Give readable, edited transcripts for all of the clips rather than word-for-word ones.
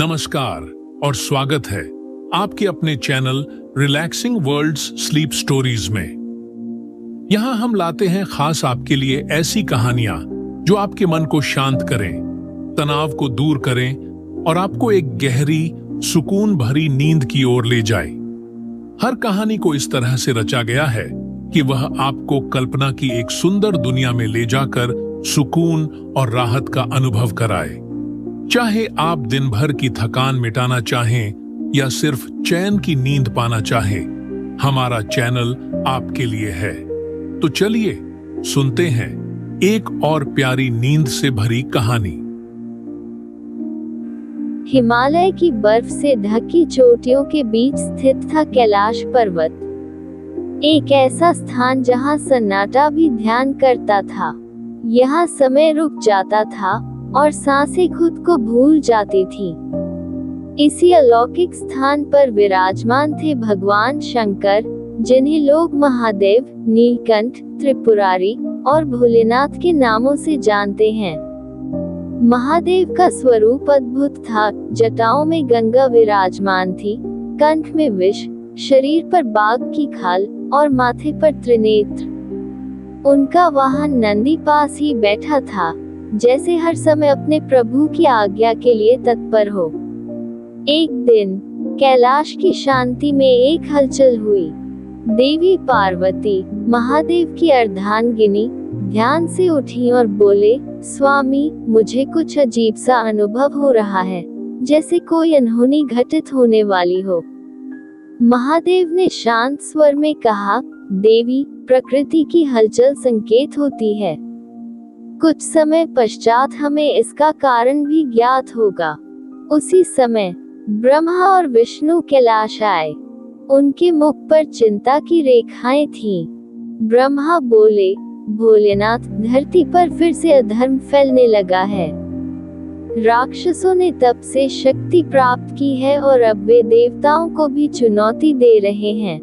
नमस्कार और स्वागत है आपके अपने channel relaxing worlds sleep stories में। यहाँ हम लाते हैं खास आपके लिए ऐसी कहानियां जो आपके मन को शांत करें, तनाव को दूर करें और आपको एक गहरी सुकून भरी नींद की ओर ले जाए। हर कहानी को इस तरह से रचा गया है कि वह आपको कल्पना की एक सुंदर दुनिया में ले जाकर सुकून और राहत का अनुभव कराए। चाहे आप दिन भर की थकान मिटाना चाहें या सिर्फ चैन की नींद पाना चाहें, हमारा चैनल आपके लिए है। तो चलिए सुनते हैं एक और प्यारी नींद से भरी कहानी। हिमालय की बर्फ से ढकी चोटियों के बीच स्थित था कैलाश पर्वत, एक ऐसा स्थान जहां सन्नाटा भी ध्यान करता था। यहाँ समय रुक जाता था और सांसें खुद को भूल जाती थी। इसी अलौकिक स्थान पर विराजमान थे भगवान शंकर, जिन्हें लोग महादेव, नीलकंठ, त्रिपुरारी और भोलेनाथ के नामों से जानते हैं। महादेव का स्वरूप अद्भुत था। जटाओं में गंगा विराजमान थी, कंठ में विष, शरीर पर बाघ की खाल और माथे पर त्रिनेत्र। उनका वाहन नंदी पास ही बैठा था, जैसे हर समय अपने प्रभु की आज्ञा के लिए तत्पर हो। एक दिन कैलाश की शांति में एक हलचल हुई। देवी पार्वती, महादेव की अर्धांगिनी, ध्यान से उठी और बोले, स्वामी, मुझे कुछ अजीब सा अनुभव हो रहा है, जैसे कोई अनहोनी घटित होने वाली हो। महादेव ने शांत स्वर में कहा, देवी, प्रकृति की हलचल संकेत होती है। कुछ समय पश्चात हमें इसका कारण भी ज्ञात होगा। उसी समय ब्रह्मा और विष्णु कैलाश आए। उनके मुख पर चिंता की रेखाएं थीं। ब्रह्मा बोले, भोलेनाथ, धरती पर फिर से अधर्म फैलने लगा है। राक्षसों ने तप से शक्ति प्राप्त की है और अब वे देवताओं को भी चुनौती दे रहे हैं।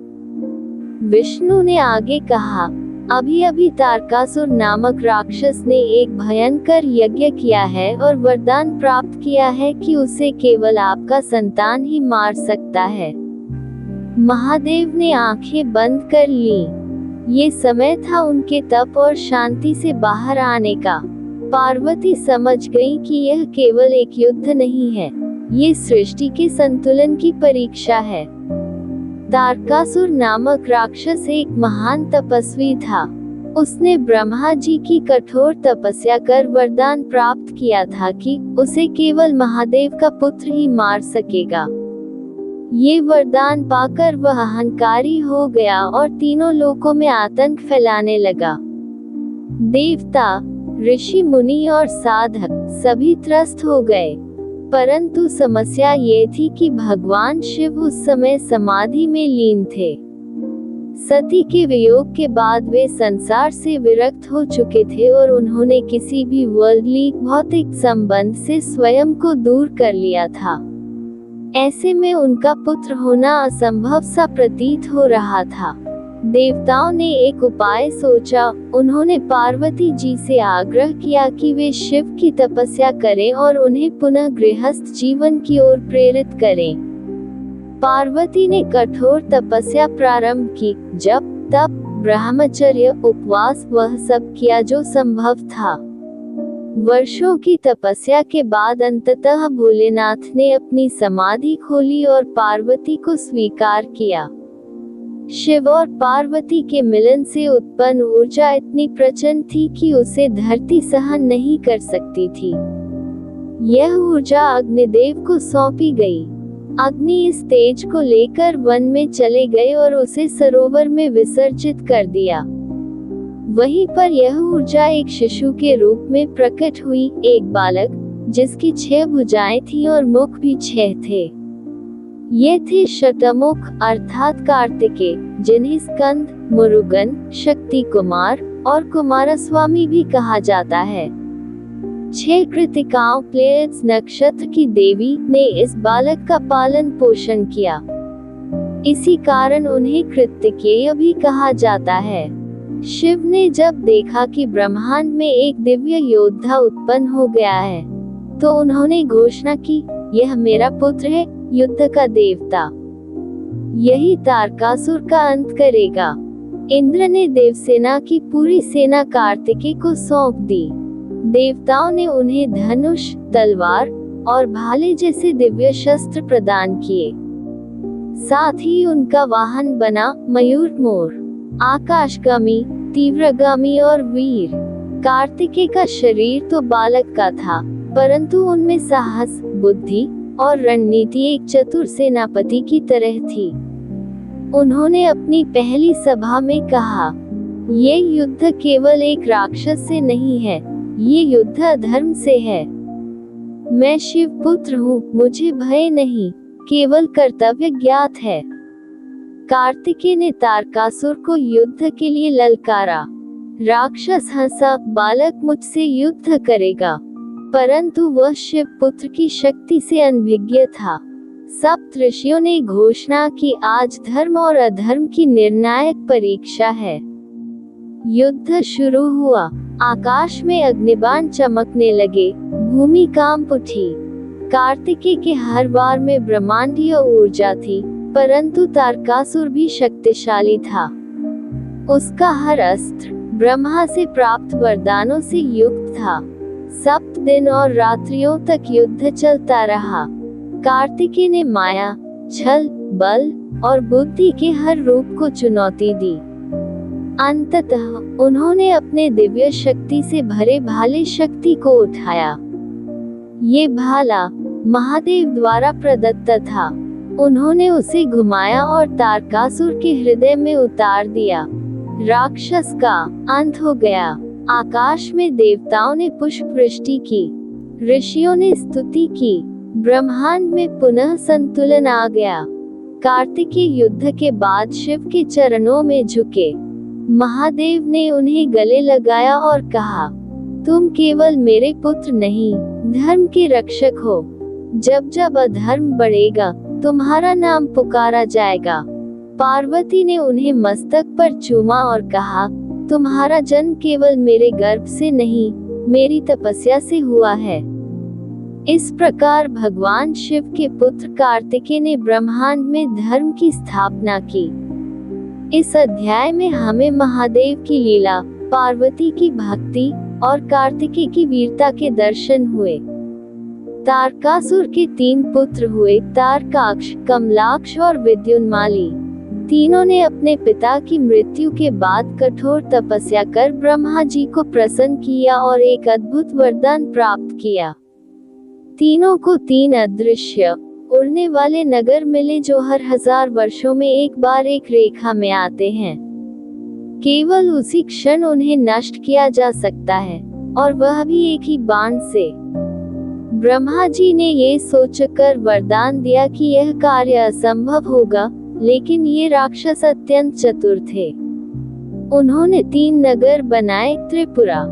विष्णु ने आगे कहा, अभी अभी तारकासुर नामक राक्षस ने एक भयंकर यज्ञ किया है और वरदान प्राप्त किया है कि उसे केवल आपका संतान ही मार सकता है। महादेव ने आंखें बंद कर लीं। ये समय था उनके तप और शांति से बाहर आने का। पार्वती समझ गई कि यह केवल एक युद्ध नहीं है, ये सृष्टि के संतुलन की परीक्षा है। तारकासुर नामक राक्षस एक महान तपस्वी था। उसने ब्रह्मा जी की कठोर तपस्या कर वरदान प्राप्त किया था कि उसे केवल महादेव का पुत्र ही मार सकेगा। ये वरदान पाकर वह अहंकारी हो गया और तीनों लोकों में आतंक फैलाने लगा। देवता, ऋषि मुनि और साधक सभी त्रस्त हो गए। परंतु समस्या ये थी कि भगवान शिव उस समय समाधि में लीन थे। सती के वियोग के बाद वे संसार से विरक्त हो चुके थे और उन्होंने किसी भी वर्ल्डली भौतिक संबंध से स्वयं को दूर कर लिया था। ऐसे में उनका पुत्र होना असंभव सा प्रतीत हो रहा था। देवताओं ने एक उपाय सोचा। उन्होंने पार्वती जी से आग्रह किया कि वे शिव की तपस्या करें और उन्हें पुनः गृहस्थ जीवन की ओर प्रेरित करें। पार्वती ने कठोर तपस्या प्रारंभ की, जप, तप, ब्रह्मचर्य, उपवास, वह सब किया जो संभव था। वर्षों की तपस्या के बाद अंततः भोलेनाथ ने अपनी समाधि खोली और पार्वती को स्वीकार किया। शिव और पार्वती के मिलन से उत्पन्न ऊर्जा इतनी प्रचंड थी कि उसे धरती सहन नहीं कर सकती थी। यह ऊर्जा अग्निदेव को सौंपी गई। अग्नि इस तेज को लेकर वन में चले गए और उसे सरोवर में विसर्जित कर दिया। वहीं पर यह ऊर्जा एक शिशु के रूप में प्रकट हुई, एक बालक, जिसकी 6 भुजाएं थीं और मुख भी 6 थे। ये थे शतमुख अर्थात कार्तिकेय, जिन्हें स्कंद, मुरुगन, शक्ति कुमार और कुमारस्वामी भी कहा जाता है। 6 कृतिकाओं प्लेयर्स नक्षत्र की देवी ने इस बालक का पालन पोषण किया। इसी कारण उन्हें कृतिकेय भी कहा जाता है। शिव ने जब देखा कि ब्रह्मांड में एक दिव्य योद्धा उत्पन्न हो गया है, तो उन्होंने घोषणा की, यह मेरा पुत्र है, युद्ध का देवता। यही तारकासुर का अंत करेगा। इंद्र ने देवसेना की पूरी सेना कार्तिकेय को सौंप दी। देवताओं ने उन्हें धनुष, तलवार और भाले जैसे दिव्य शस्त्र प्रदान किए। साथ ही उनका वाहन बना मयूर मोर, आकाशगामी, तीव्रगामी और वीर। कार्तिकेय का शरीर तो बालक का था, परंतु उनमें साहस, बुद्धि और रणनीति एक चतुर सेनापति की तरह थी। उन्होंने अपनी पहली सभा में कहा, ये युद्ध केवल एक राक्षस से नहीं है, ये युद्ध अधर्म से है। मैं शिव पुत्र हूँ, मुझे भय नहीं, केवल कर्तव्य ज्ञात है। कार्तिकेय ने तारकासुर को युद्ध के लिए ललकारा। राक्षस हंसा, बालक मुझसे युद्ध करेगा, परंतु वह शिव पुत्र की शक्ति से अनभिज्ञ था। सप्त ऋषियों ने घोषणा की, आज धर्म और अधर्म की निर्णायक परीक्षा है। युद्ध शुरू हुआ। आकाश में अग्निबाण चमकने लगे, भूमि कांप उठी। कार्तिकेय के हर वार में ब्रह्मांडीय ऊर्जा थी, परंतु तारकासुर भी शक्तिशाली था। उसका हर अस्त्र ब्रह्मा से प्राप्त वरदानों से युक्त था। 7 दिन और रात्रियों तक युद्ध चलता रहा। कार्तिकेय ने माया, छल, बल और बुद्धि के हर रूप को चुनौती दी। अंततः उन्होंने अपने दिव्य शक्ति से भरे भाले शक्ति को उठाया। ये भाला महादेव द्वारा प्रदत्त था। उन्होंने उसे घुमाया और तारकासुर के हृदय में उतार दिया। राक्षस का अंत हो गया। आकाश में देवताओं ने पुष्प वृष्टि की, ऋषियों ने स्तुति की, ब्रह्मांड में पुनः संतुलन आ गया। कार्तिकेय युद्ध के बाद शिव के चरणों में झुके। महादेव ने उन्हें गले लगाया और कहा, तुम केवल मेरे पुत्र नहीं, धर्म के रक्षक हो। जब जब अधर्म बढ़ेगा, तुम्हारा नाम पुकारा जाएगा। पार्वती ने उन्हें मस्तक पर चूमा और कहा, तुम्हारा जन्म केवल मेरे गर्भ से नहीं, मेरी तपस्या से हुआ है। इस प्रकार भगवान शिव के पुत्र कार्तिकेय ने ब्रह्मांड में धर्म की स्थापना की। इस अध्याय में हमें महादेव की लीला, पार्वती की भक्ति और कार्तिकेय की वीरता के दर्शन हुए। तारकासुर के 3 पुत्र हुए, तारकाक्ष, कमलाक्ष और विद्युन्माली। तीनों ने अपने पिता की मृत्यु के बाद कठोर तपस्या कर ब्रह्मा जी को प्रसन्न किया और एक अद्भुत वरदान प्राप्त किया। तीनों को 3 अदृश्य उड़ने वाले नगर मिले जो हर 1000 वर्षों में एक बार एक रेखा में आते हैं। केवल उसी क्षण उन्हें नष्ट किया जा सकता है, और वह भी एक ही बाण से। ब्रह्मा जी ने ये सोचकर वरदान दिया कि यह कार्य असंभव होगा, लेकिन ये राक्षस अत्यंत चतुर थे। उन्होंने 3 नगर बनाए। त्रिपुरा,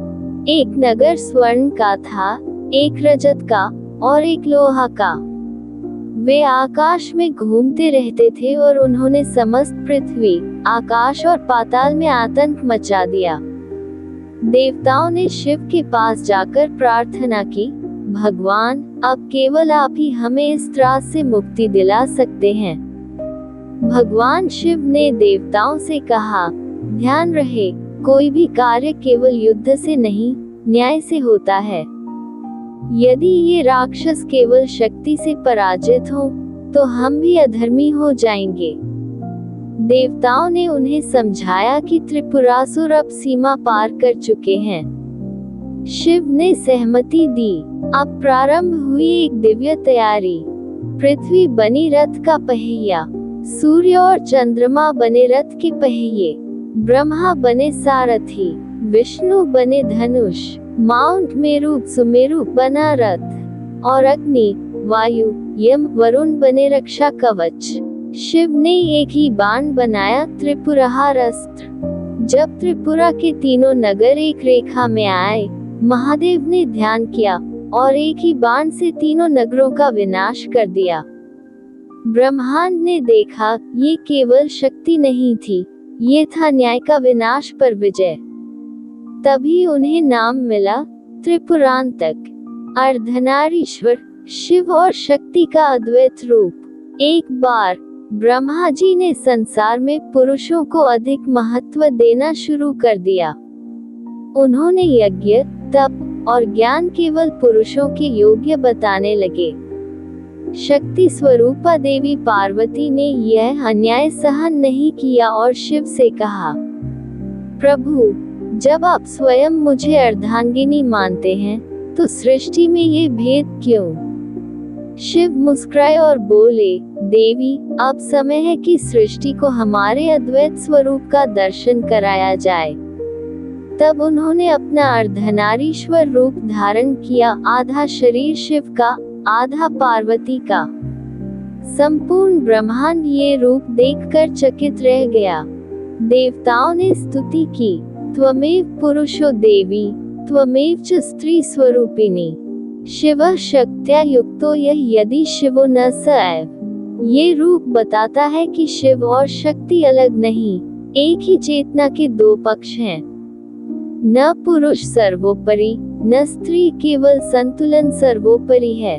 एक नगर स्वर्ण का था, एक रजत का और एक लोहा का। वे आकाश में घूमते रहते थे और उन्होंने समस्त पृथ्वी, आकाश और पाताल में आतंक मचा दिया। देवताओं ने शिव के पास जाकर प्रार्थना की, भगवान, अब केवल आप ही हमें इस त्रास से मुक्ति दिला सकते हैं। भगवान शिव ने देवताओं से कहा, ध्यान रहे, कोई भी कार्य केवल युद्ध से नहीं, न्याय से होता है। यदि ये राक्षस केवल शक्ति से पराजित हो, तो हम भी अधर्मी हो जाएंगे। देवताओं ने उन्हें समझाया कि त्रिपुरासुर अब सीमा पार कर चुके हैं। शिव ने सहमति दी। अब प्रारंभ हुई एक दिव्य तैयारी। पृथ्वी बनी रथ का पहिया, सूर्य और चंद्रमा बने रथ के पहिए, ब्रह्मा बने सारथी, विष्णु बने धनुष, माउंट मेरु सुमेरु बना रथ, और अग्नि, वायु, यम, वरुण बने रक्षा कवच। शिव ने एक ही बाण बनाया, त्रिपुरहार अस्त्र। जब त्रिपुरा के तीनों नगर एक रेखा में आए, महादेव ने ध्यान किया और एक ही बाण से तीनों नगरों का विनाश कर दिया। ब्रह्मांड ने देखा, ये केवल शक्ति नहीं थी, ये था न्याय का विनाश पर विजय। तभी उन्हें नाम मिला त्रिपुरांतक, अर्धनारीश्वर, शिव और शक्ति का अद्वैत रूप। एक बार ब्रह्मा जी ने संसार में पुरुषों को अधिक महत्व देना शुरू कर दिया। उन्होंने यज्ञ, तप और ज्ञान केवल पुरुषों के योग्य बताने लगे। शक्ति स्वरूपा देवी पार्वती ने यह अन्याय सहन नहीं किया और शिव से कहा, प्रभु, जब आप स्वयं मुझे अर्धांगिनी मानते हैं, तो सृष्टि में ये भेद क्यों? शिव मुस्कुराए और बोले, देवी, अब समय है कि सृष्टि को हमारे अद्वैत स्वरूप का दर्शन कराया जाए। तब उन्होंने अपना अर्धनारीश्वर रूप धारण किया, आधा शरीर शिव का, आधा पार्वती का। संपूर्ण ब्रह्मांड ये रूप देखकर चकित रह गया। देवताओं ने स्तुति की, त्वमेव पुरुषो देवी, त्वमेव च स्त्री स्वरूपिणी, शिवः शक्त्या युक्तो यः यदि शिवो न स एव। ये रूप बताता है कि शिव और शक्ति अलग नहीं, एक ही चेतना के दो पक्ष हैं। न पुरुष सर्वोपरि, न स्त्री, केवल संतुलन सर्वोपरि है।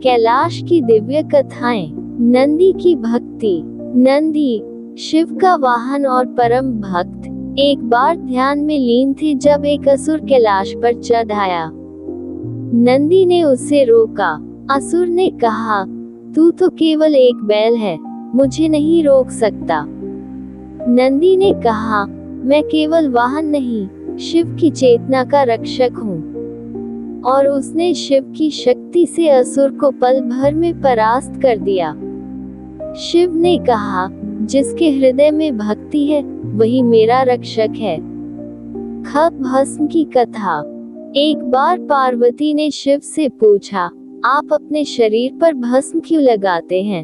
कैलाश की दिव्य कथाएं। नंदी की भक्ति। नंदी शिव का वाहन और परम भक्त एक बार ध्यान में लीन थे जब एक असुर कैलाश पर चढ़ आया। नंदी ने उसे रोका। असुर ने कहा, तू तो केवल एक बैल है, मुझे नहीं रोक सकता। नंदी ने कहा, मैं केवल वाहन नहीं, शिव की चेतना का रक्षक हूँ। और उसने शिव की शक्ति से असुर को पल भर में परास्त कर दिया। शिव ने कहा, जिसके हृदय में भक्ति है, वही मेरा रक्षक है। खप भस्म की कथा। एक बार पार्वती ने शिव से पूछा, आप अपने शरीर पर भस्म क्यों लगाते हैं?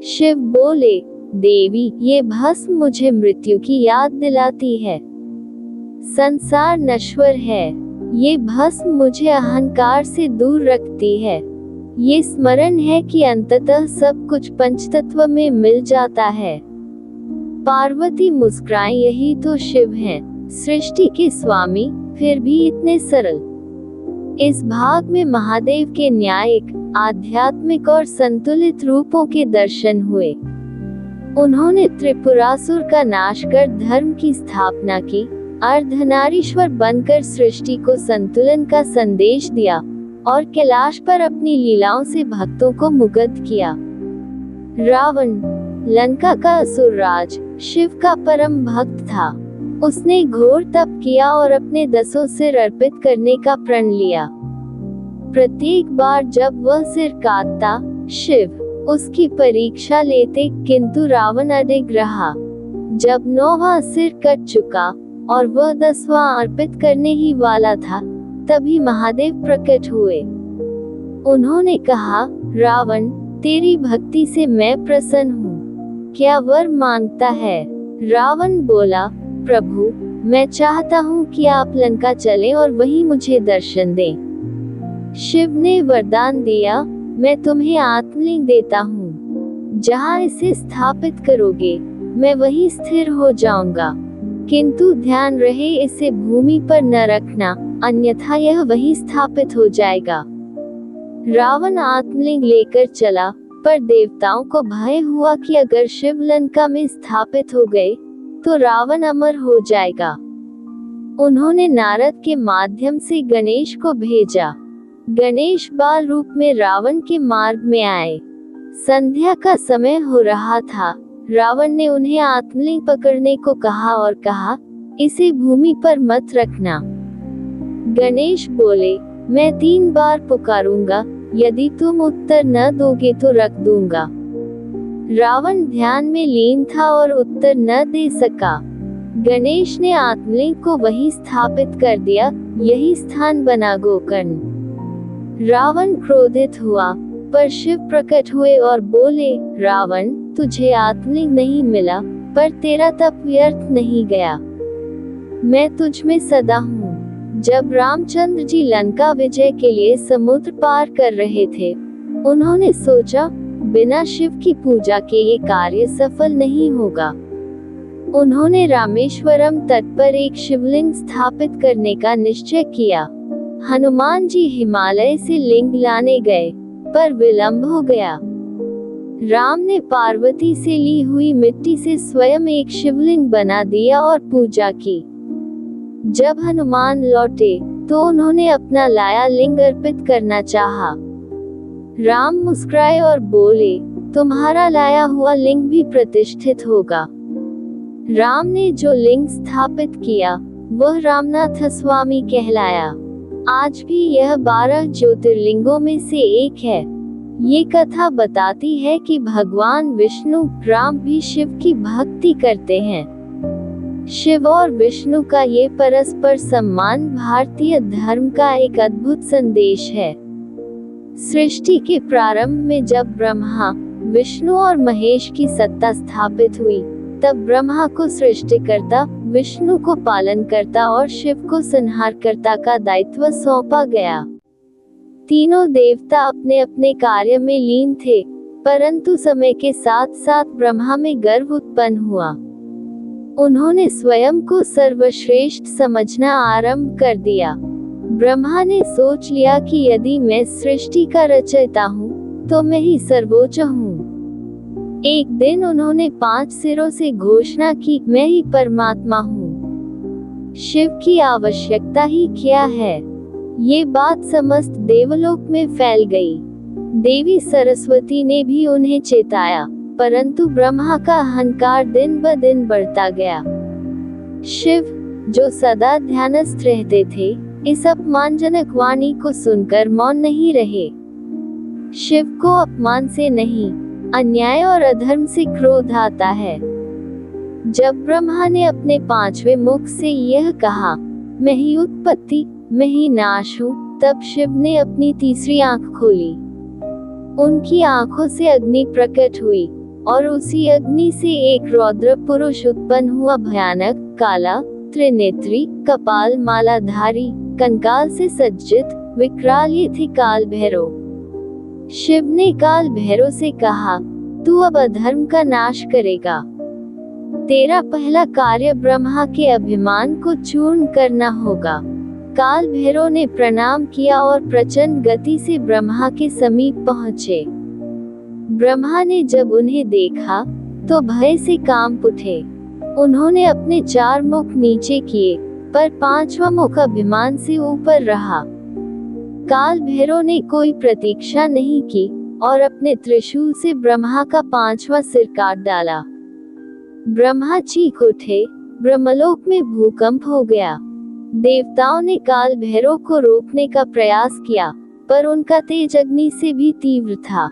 शिव बोले, देवी, ये भस्म मुझे मृत्यु की याद दिलाती है। संसार नश्वर है, ये भस्म मुझे अहंकार से दूर रखती है। ये स्मरण है कि अंततः सब कुछ पंचतत्व में मिल जाता है। पार्वती मुस्कुराई, यही तो शिव हैं, सृष्टि के स्वामी, फिर भी इतने सरल। इस भाग में महादेव के न्यायिक, आध्यात्मिक और संतुलित रूपों के दर्शन हुए। उन्होंने त्रिपुरासुर का नाश कर धर्म की स्थापना की, अर्धनारीश्वर बनकर सृष्टि को संतुलन का संदेश दिया और कैलाश पर अपनी लीलाओं से भक्तों को मुग्ध किया। रावण, लंका का असुर राज, शिव का परम भक्त था। उसने घोर तप किया और अपने 10 सिर अर्पित करने का प्रण लिया। प्रत्येक बार जब वह सिर काटता, शिव उसकी परीक्षा लेते, किंतु रावण अडिग रहा। जब 9वां सिर कट चुका और वह 10वां अर्पित करने ही वाला था, तभी महादेव प्रकट हुए। उन्होंने कहा, रावण, तेरी भक्ति से मैं प्रसन्न हूँ, क्या वर मांगता है? रावण बोला, प्रभु, मैं चाहता हूँ कि आप लंका चलें और वहीं मुझे दर्शन दें। शिव ने वरदान दिया, मैं तुम्हें आत्मलिंग देता हूँ। जहाँ इसे स्थापित करोगे, मैं वहीं स्थिर हो जाऊंगा। किंतु ध्यान रहे, इसे भूमि पर न रखना, अन्यथा यह वहीं स्थापित हो जाएगा। रावण आत्मलिंग लेकर चला, पर देवताओं को भय हुआ कि अगर शिव लंका में स्थापित हो गए, तो रावण अमर हो जाएगा। उन्होंने नारद के माध्यम से गणेश को भेजा। गणेश बाल रूप में रावण के मार्ग में आए। संध्या का समय हो रहा था। रावण ने उन्हें आत्मलिंग पकड़ने को कहा और कहा, इसे भूमि पर मत रखना। गणेश बोले, मैं 3 बार पुकारूंगा, यदि तुम उत्तर न दोगे तो रख दूंगा। रावण ध्यान में लीन था और उत्तर न दे सका। गणेश ने आत्मलिंग को वहीं स्थापित कर दिया, यही स्थान बना गोकर्ण। रावण क्रोधित हुआ, पर शिव प्रकट हुए और बोले, रावण, तुझे आत्मलिंग नहीं मिला, पर तेरा तप व्यर्थ नहीं गया। मैं तुझ में सदा हूँ। जब रामचंद्र जी लंका विजय के लिए समुद्र पार कर रहे थे, उन्होंने सोचा, बिना शिव की पूजा के ये कार्य सफल नहीं होगा। उन्होंने रामेश्वरम तट पर एक शिवलिंग स्थापित करने का निश्चय किया। हनुमान जी हिमालय से लिंग लाने गए, पर विलंब हो गया। राम ने पार्वती से ली हुई मिट्टी से स्वयं एक शिवलिंग बना दिया और पूजा की। जब हनुमान लौटे तो उन्होंने अपना लाया लिंग अर्पित करना चाहा। राम मुस्कुराए और बोले, तुम्हारा लाया हुआ लिंग भी प्रतिष्ठित होगा। राम ने जो लिंग स्थापित किया वह रामनाथ स्वामी कहलाया। आज भी यह 12 ज्योतिर्लिंगों में से एक है। ये कथा बताती है कि भगवान विष्णु राम भी शिव की भक्ति करते हैं। शिव और विष्णु का ये परस्पर सम्मान भारतीय धर्म का एक अद्भुत संदेश है। सृष्टि के प्रारंभ में जब ब्रह्मा, विष्णु और महेश की सत्ता स्थापित हुई, तब ब्रह्मा को सृष्टिकर्ता, विष्णु को पालनकर्ता और शिव को संहारकर्ता का दायित्व सौंपा गया। तीनों देवता अपने अपने कार्य में लीन थे, परंतु समय के साथ साथ ब्रह्मा में गर्व उत्पन्न हुआ। उन्होंने स्वयं को सर्वश्रेष्ठ समझना आरंभ कर दिया। ब्रह्मा ने सोच लिया कि यदि मैं सृष्टि का रचयिता हूँ तो मैं ही सर्वोच्च हूँ। एक दिन उन्होंने 5 सिरों से घोषणा की, मैं ही परमात्मा हूँ। शिव की आवश्यकता ही क्या है? ये बात समस्त देवलोक में फैल गई। देवी सरस्वती ने भी उन्हें चेताया, परंतु ब्रह्मा का अहंकार दिन ब दिन बढ़ता गया। शिव, जो सदा ध्यानस्थ रहते थे, इस अपमानजनक वाणी को सुनकर मौन नहीं रहे। शिव को अपमान से नहीं, अन्याय और अधर्म से क्रोध आता है। जब ब्रह्मा ने अपने 5वें मुख से यह कहा, मैं ही उत्पत्ति, मैं ही नाश हूँ, तब शिव ने अपनी तीसरी आंख खोली। उनकी आंखों से अग्नि प्रकट हुई और उसी अग्नि से एक रौद्र पुरुष उत्पन्न हुआ, भयानक, काला, त्रिनेत्री, कपाल मालाधारी, कंकाल से सज्जित, विकराल। ये थे काल भैरव। शिव ने काल भैरव से कहा, तू अब अधर्म का नाश करेगा। तेरा पहला कार्य ब्रह्मा के अभिमान को चूर्ण करना होगा। काल भैरव ने प्रणाम किया और प्रचंड गति से ब्रह्मा के समीप पहुँचे। ब्रह्मा ने जब उन्हें देखा तो भय से कांप उठे। उन्होंने अपने 4 मुख नीचे किए, पर 5वां मुख अभिमान से ऊपर रहा। काल भैरव ने कोई प्रतीक्षा नहीं की और अपने त्रिशूल से ब्रह्मा का 5वां सिर काट डाला। ब्रह्मा चीख उठे, ब्रह्मलोक में भूकंप हो गया। देवताओं ने काल भैरव को रोकने का प्रयास किया, पर उनका तेज अग्नि से भी तीव्र था।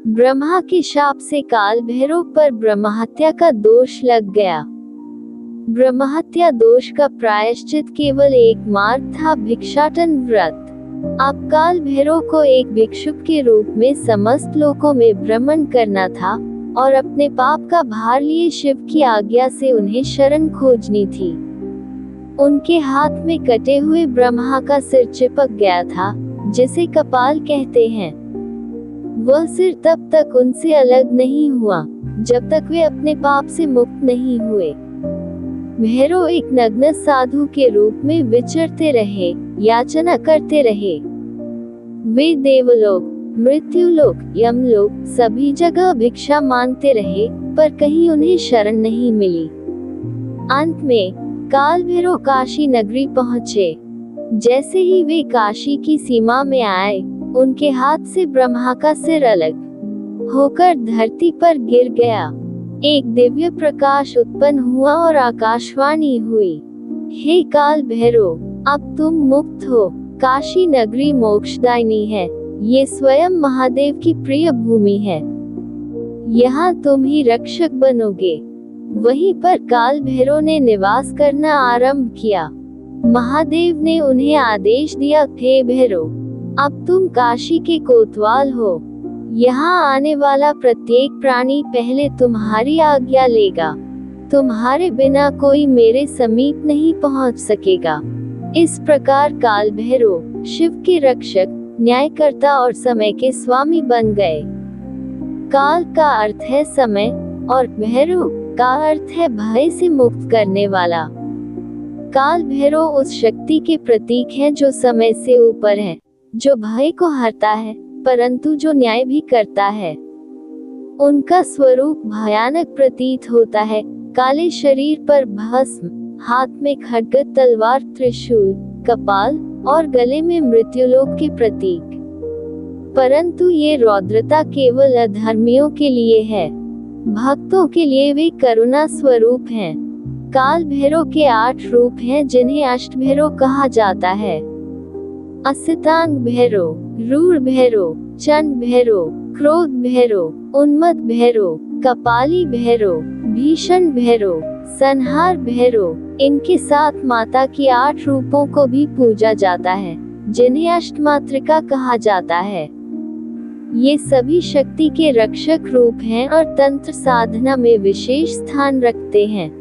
ब्रह्मा के शाप से काल भैरव पर ब्रह्महत्या का दोष लग गया। ब्रह्महत्या दोष का प्रायश्चित केवल एक मार्ग था, भिक्षाटन व्रत। अब काल भैरव को एक भिक्षुक के रूप में समस्त लोकों में भ्रमण करना था और अपने पाप का भार लिए शिव की आज्ञा से उन्हें शरण खोजनी थी। उनके हाथ में कटे हुए ब्रह्मा का सिर चिपक गया था, जिसे कपाल कहते हैं। वह सिर तब तक उनसे अलग नहीं हुआ जब तक वे अपने पाप से मुक्त नहीं हुए। भैरव एक नग्न साधु के रूप में विचरते रहे, याचना करते रहे। वे देवलोक, मृत्युलोक, यमलोक, सभी जगह भिक्षा मांगते रहे, पर कहीं उन्हें शरण नहीं मिली। अंत में काल भैरव काशी नगरी पहुँचे। जैसे ही वे काशी की सीमा में आए, उनके हाथ से ब्रह्मा का सिर अलग होकर धरती पर गिर गया। एक दिव्य प्रकाश उत्पन्न हुआ और आकाशवाणी हुई, हे काल भैरव, अब तुम मुक्त हो। काशी नगरी मोक्षदायिनी है। ये स्वयं महादेव की प्रिय भूमि है। यहाँ तुम ही रक्षक बनोगे। वहीं पर काल भैरव ने निवास करना आरंभ किया। महादेव ने उन्हें आदेश दिया, हे भैरव, अब तुम काशी के कोतवाल हो। यहाँ आने वाला प्रत्येक प्राणी पहले तुम्हारी आज्ञा लेगा। तुम्हारे बिना कोई मेरे समीप नहीं पहुँच सकेगा। इस प्रकार काल भैरव शिव के रक्षक, न्यायकर्ता और समय के स्वामी बन गए। काल का अर्थ है समय और भैरव का अर्थ है भय से मुक्त करने वाला। काल भैरव उस शक्ति के प्रतीक हैं जो समय से ऊपर है, जो भय को हरता है परंतु जो न्याय भी करता है। उनका स्वरूप भयानक प्रतीत होता है, काले शरीर पर भस्म, हाथ में खड्ग, तलवार, त्रिशूल, कपाल और गले में मृत्युलोक के प्रतीक। परंतु ये रौद्रता केवल अधर्मियों के लिए है, भक्तों के लिए वे करुणा स्वरूप हैं। काल भैरव के 8 रूप हैं जिन्हें अष्टभैरव कहा जाता है। असितांग भैरव, रूढ़ भैरव, चंड भैरव, क्रोध भैरव, उन्मत्त भैरव, कपाली भैरव, भीषण भैरव, संहार भैरव। इनके साथ माता की 8 रूपों को भी पूजा जाता है जिन्हें अष्टमातृका कहा जाता है। ये सभी शक्ति के रक्षक रूप हैं और तंत्र साधना में विशेष स्थान रखते हैं।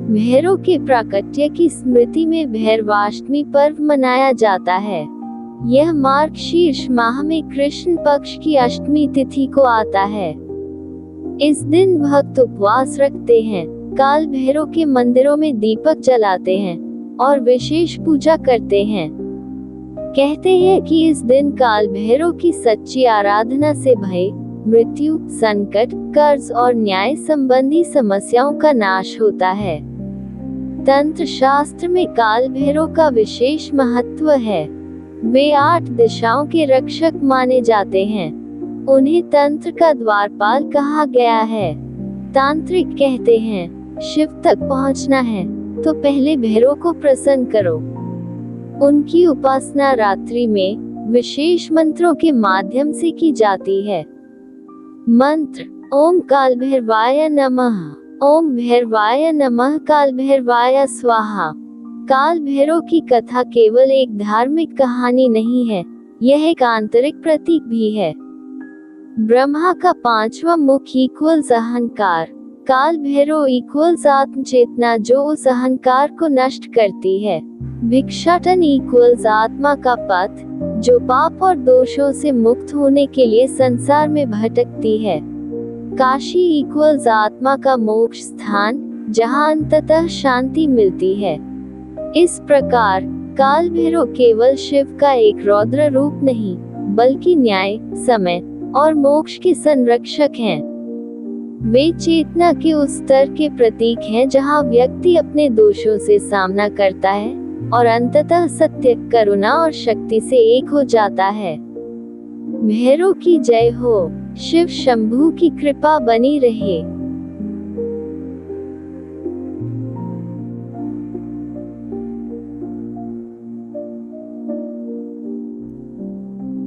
भैरव के प्राकट्य की स्मृति में भैरवाष्टमी पर्व मनाया जाता है। यह मार्गशीर्ष माह में कृष्ण पक्ष की अष्टमी तिथि को आता है। इस दिन भक्त उपवास रखते हैं, काल भैरव के मंदिरों में दीपक जलाते हैं और विशेष पूजा करते हैं। कहते हैं कि इस दिन काल भैरव की सच्ची आराधना से भय, मृत्यु, संकट, कर्ज और न्याय संबंधी समस्याओं का नाश होता है। तंत्र शास्त्र में काल भैरव का विशेष महत्व है। वे 8 दिशाओं के रक्षक माने जाते हैं। उन्हें तंत्र का द्वारपाल कहा गया है। तांत्रिक कहते हैं, शिव तक पहुंचना है तो पहले भैरव को प्रसन्न करो। उनकी उपासना रात्रि में विशेष मंत्रों के माध्यम से की जाती है। मंत्र: ओम काल भैरवाय नमः, ओम भैरवाय नमः, काल भैरवाय स्वाहा। काल भैरव की कथा केवल एक धार्मिक कहानी नहीं है, यह एक आंतरिक प्रतीक भी है। ब्रह्मा का 5वां मुख इक्वल्स अहंकार, काल भैरव इक्वल्स आत्म चेतना जो उस अहंकार को नष्ट करती है। भिक्षाटन इक्वल्स आत्मा का पथ जो पाप और दोषों से मुक्त होने के लिए संसार में भटकती है। काशी इक्वल्स आत्मा का मोक्ष स्थान जहां अंततः शांति मिलती है। इस प्रकार काल भैरव केवल शिव का एक रौद्र रूप नहीं बल्कि न्याय, समय और मोक्ष के संरक्षक हैं। वे चेतना के उस स्तर के प्रतीक हैं जहां व्यक्ति अपने दोषों से सामना करता है और अंततः सत्य, करुणा और शक्ति से एक हो जाता है। भैरव की जय हो। शिव शंभू की कृपा बनी रहे।